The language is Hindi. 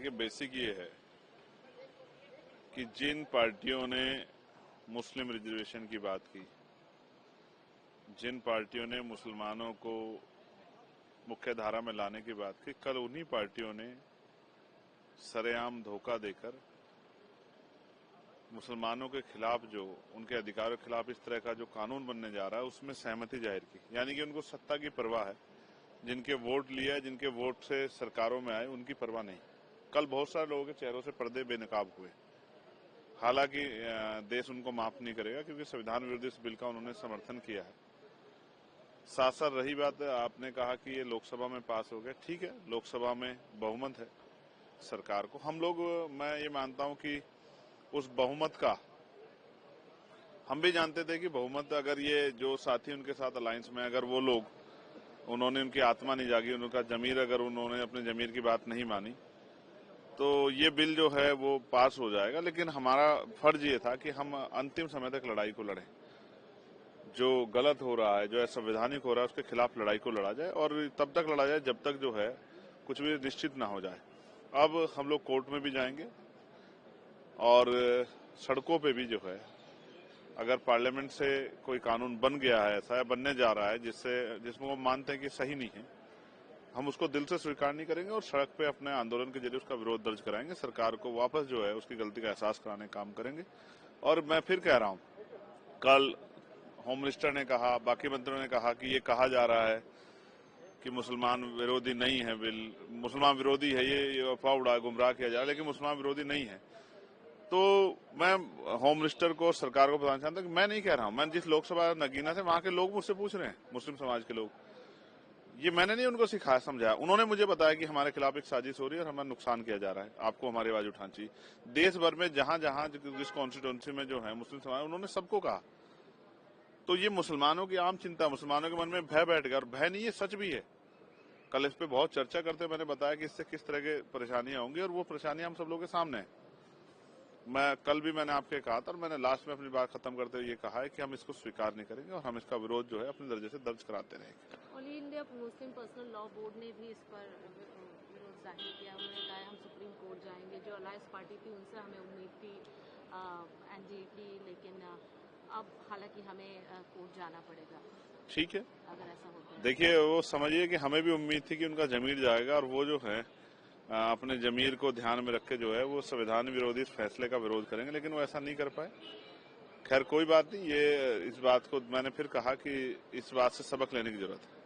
देखिए, बेसिक ये है कि जिन पार्टियों ने मुस्लिम रिजर्वेशन की बात की, जिन पार्टियों ने मुसलमानों को मुख्य धारा में लाने की बात की, कल उन्हीं पार्टियों ने सरेआम धोखा देकर मुसलमानों के खिलाफ, जो उनके अधिकारों के खिलाफ इस तरह का जो कानून बनने जा रहा है, उसमें सहमति जाहिर की। यानी कि उनको सत्ता की परवाह है, जिनके वोट लिया, जिनके वोट से सरकारों में आए, उनकी परवाह नहीं। कल बहुत सारे लोगों के चेहरों से पर्दे बेनकाब हुए। हालांकि देश उनको माफ नहीं करेगा, क्योंकि संविधान विरोधी इस बिल का उन्होंने समर्थन किया है। साथ साथ रही बात, आपने कहा कि ये लोकसभा में पास हो गया। ठीक है, लोकसभा में बहुमत है सरकार को। हम लोग, मैं ये मानता हूं कि उस बहुमत का, हम भी जानते थे कि बहुमत, अगर ये जो साथी उनके साथ अलायंस में, अगर वो लोग, उन्होंने, उनकी आत्मा नहीं जागी, उनका जमीर, अगर उन्होंने अपने जमीर की बात नहीं मानी, तो ये बिल जो है वो पास हो जाएगा। लेकिन हमारा फर्ज ये था कि हम अंतिम समय तक लड़ाई को लड़ें। जो गलत हो रहा है, जो असंवैधानिक हो रहा है, उसके खिलाफ लड़ाई को लड़ा जाए, और तब तक लड़ा जाए जब तक जो है कुछ भी निश्चित ना हो जाए। अब हम लोग कोर्ट में भी जाएंगे और सड़कों पे भी जो है, अगर पार्लियामेंट से कोई कानून बन गया है ऐसा, या बनने जा रहा है जिसमें वो मानते हैं कि सही नहीं है, हम उसको दिल से स्वीकार नहीं करेंगे और सड़क पे अपने आंदोलन के जरिए उसका विरोध दर्ज कराएंगे। सरकार को वापस जो है उसकी गलती का एहसास कराने का काम करेंगे। और मैं फिर कह रहा हूं, कल होम मिनिस्टर ने कहा, बाकी मंत्रियों ने कहा कि ये कहा जा रहा है कि मुसलमान विरोधी नहीं है बिल, मुसलमान विरोधी है, ये अफवाह उड़ा, गुमराह किया जा रहा है, लेकिन मुसलमान विरोधी नहीं है। तो मैं होम मिनिस्टर को, सरकार को बताना चाहता हूं कि मैं नहीं कह रहा हूं। मैं जिस लोकसभा नगीना से, वहां के लोग मुझसे पूछ रहे हैं, मुस्लिम समाज के लोग, ये मैंने नहीं उनको सिखाया समझाया। उन्होंने मुझे बताया कि हमारे खिलाफ एक साजिश हो रही है और हमें नुकसान किया जा रहा है, आपको हमारी आवाज उठानी चाहिए। देश भर में जहां जहां जिस कॉन्स्टिट्यूंसी में जो है मुस्लिम समाज, उन्होंने सबको कहा। तो ये मुसलमानों की आम चिंता, मुसलमानों के मन में भय बैठ गया, और भय नहीं, ये सच भी है। कल इस पे बहुत चर्चा करते मैंने बताया कि इससे किस तरह के परेशानियां होंगी, और वो परेशानियां हम सब लोगों के सामने है। मैं कल भी मैंने आपके कहा था, और मैंने लास्ट में अपनी बात खत्म करते हुए ये कहा है कि हम इसको स्वीकार नहीं करेंगे और हम इसका विरोध जो है अपने दर्जे से दर्ज कराते रहेंगे। All India Muslim personal law board ने भी इस पर विरोध जाहिर किया। उन्होंने कहा हम सुप्रीम कोर्ट जाएंगे। जो अलायंस पार्टी थी उनसे हमें उम्मीद थी एनडीए, लेकिन अब हालांकि हमें कोर्ट जाना पड़ेगा। ठीक है, अगर ऐसा होता है, देखिए, वो समझिए कि हमें भी उम्मीद थी कि उनका जमीर जाएगा, और वो जो है अपने जमीर को ध्यान में रख के जो है वो संविधान विरोधी इस फैसले का विरोध करेंगे, लेकिन वो ऐसा नहीं कर पाए। खैर कोई बात नहीं, ये इस बात को मैंने फिर कहा कि इस बात से सबक लेने की जरूरत है।